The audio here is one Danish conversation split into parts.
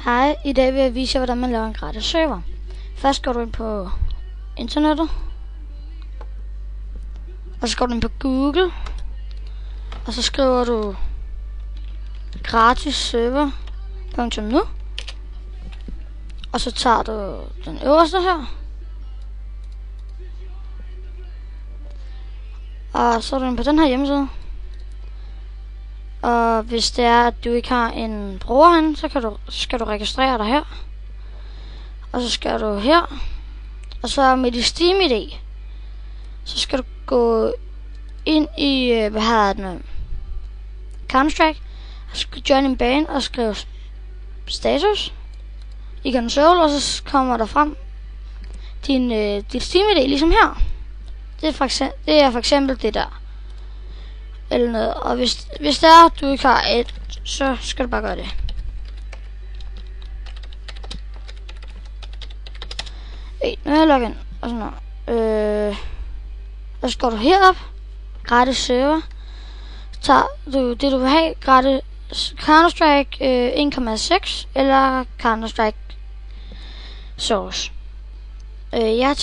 Hej, i dag vil jeg vise jer, hvordan man laver en gratis server. Først går du ind på internettet, og så går du ind på Google, og så skriver du gratis server.nu, og så tager du den øverste her, og så er du inde på den her hjemmeside. Og hvis det er, at du ikke har en bruger herinde, så skal du registrere dig her. Og så skal du her. Og så med dit Steam ID, så skal du gå ind i, Counter-Strike. Og så skal du join en bane og skrive status i console, og så kommer der frem dit Steam ID, ligesom her. Det er for eksempel det der. Eller noget. Og hvis det er, at du ikke har et, så skal du bare gøre det. Nu er jeg logget ind. Og sådan noget. Og så går du herop. Gratis server. Tager du det, du vil have. Gratis Counter-Strike 1.6 eller Counter-Strike Source. Jeg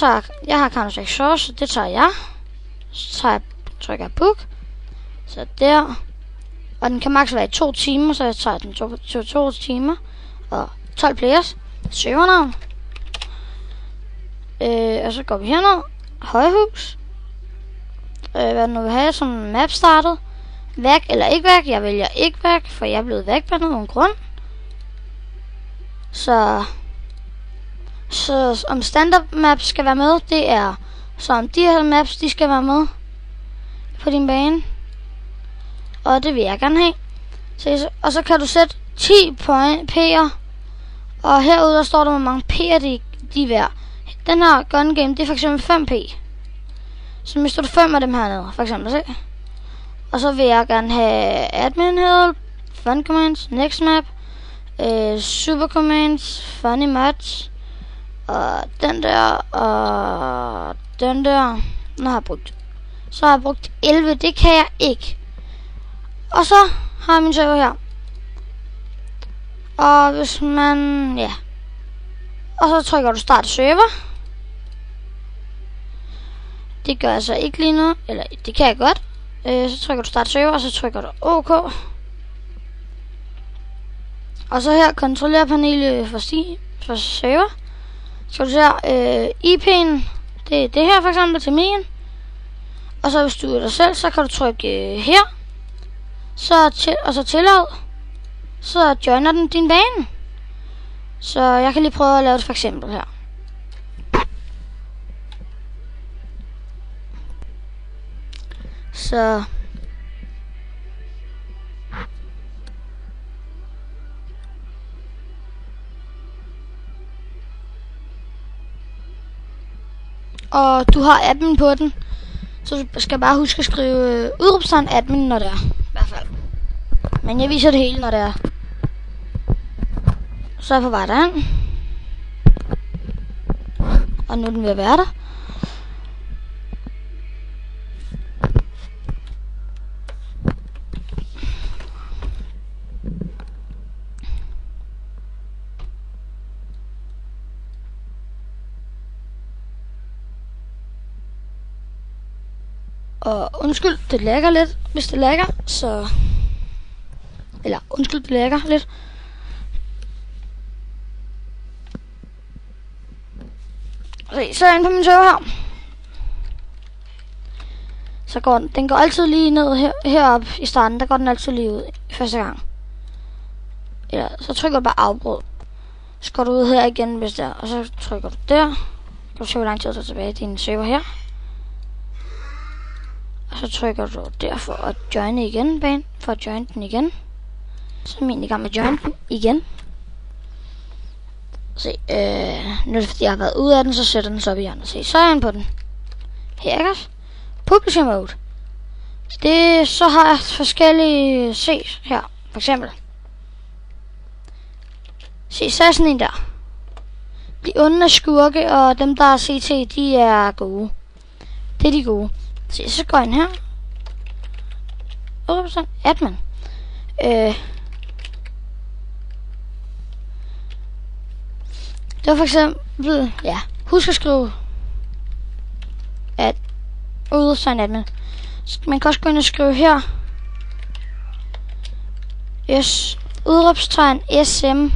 har Counter-Strike Source, så det tager jeg. Så trykker jeg book. Så der. Og den kan maks være i 2 timer, så jeg tager den 2 timer. Og 12 players. Servernavn. Og så går vi herned. Højhus. Hvad nu vil have som map startet. Væk eller ikke væk. Jeg vælger ikke væk, for jeg er blevet væk på nogen grund. Så om standard maps skal være med, det er så om de her maps, de skal være med på din bane. Og det vil jeg gerne have. Og så kan du sætte 10 P'er. Og herude der står der, hvor mange P'er de er værd. Den her gun game, det er for eksempel 5 P. Så mister du 5 af dem hernede, for eksempel. Se. Og så vil jeg gerne have admin help, fun commands, next map, super commands, funny mods, og den der, og den der. Nu har jeg brugt. Så har jeg brugt 11, det kan jeg ikke. Og så har jeg min server her. Og hvis man, ja. Og så trykker du start server. Det gør jeg så ikke lige nu. Eller det kan jeg godt. Så trykker du start server, og så trykker du OK. Og så her kontrollerpanelet for server. Så kan du se her, IP'en. Det er det her for eksempel til min. Og så hvis du er dig selv, så kan du trykke her. Og så tillad. Så joiner den din bane. Så jeg kan lige prøve at lave det for eksempel her. Så og du har admin på den. Så du skal bare huske at skrive udråbstegn admin, når det er. I hvert fald. Men jeg viser det hele, når det er. Så er jeg på vej derhen. Og nu er den ved at være der. Og undskyld, det lagger lidt, hvis det lagger, så... Eller undskyld, det lagger lidt. Så er jeg inde på min server her. Så går den går altid lige ned heroppe i starten. Der går den altid lige ud første gang. Eller så trykker du bare afbrud. Så går du ud her igen, hvis det er. Og så trykker du der. Kan du se, hvor lang tid du er tilbage i din server her. Og så trykker du der for at joine igen banen. For at joine den igen. Så er jeg i gang med at joine den igen. Se, nu er det fordi jeg har været ude af den, så sætter den sig op i hjørnet. Se, så er jeg inde på den. Her, ikke også? Publisher mode. Så har jeg forskellige, se her, for eksempel. Se, så er sådan en der. De onde er skurke, og dem der er CT, de er gode. Det er de gode. Se, så går jeg ind her. Admin. Det var for eksempel, ja, husk at skrive, at udopstegn admin. Man kan også gå ind og skrive her, udråbstegn sm,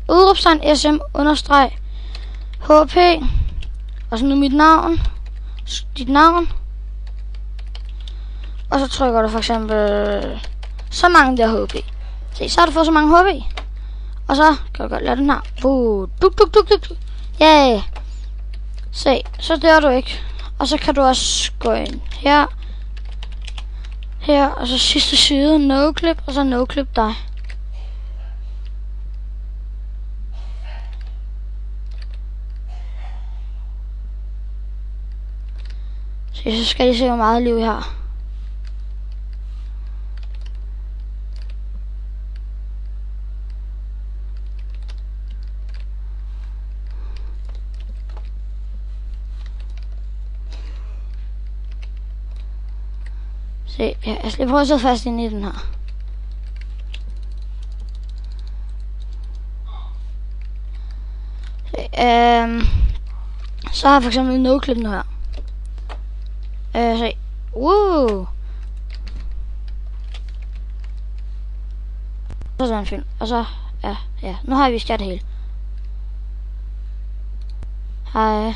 udråbstegn sm understreg hp, og så nu mit navn, dit navn, og så trykker du for eksempel så mange der hp. Se, så har du fået så mange hp. Og så kan du godt lade den her. Duk. Yeah. Se, så dør du ikke. Og så kan du også gå ind her. Her, og så sidste side, no-clip, og så no-clip dig. Så skal I se, hvor meget liv I har. Se, jeg skal prøve at sidde fast inde i den her. Se, så har jeg for eksempel no-clip nu her. Se, så sådan en film, og så, ja, nu har jeg vist jer det hele. Hej.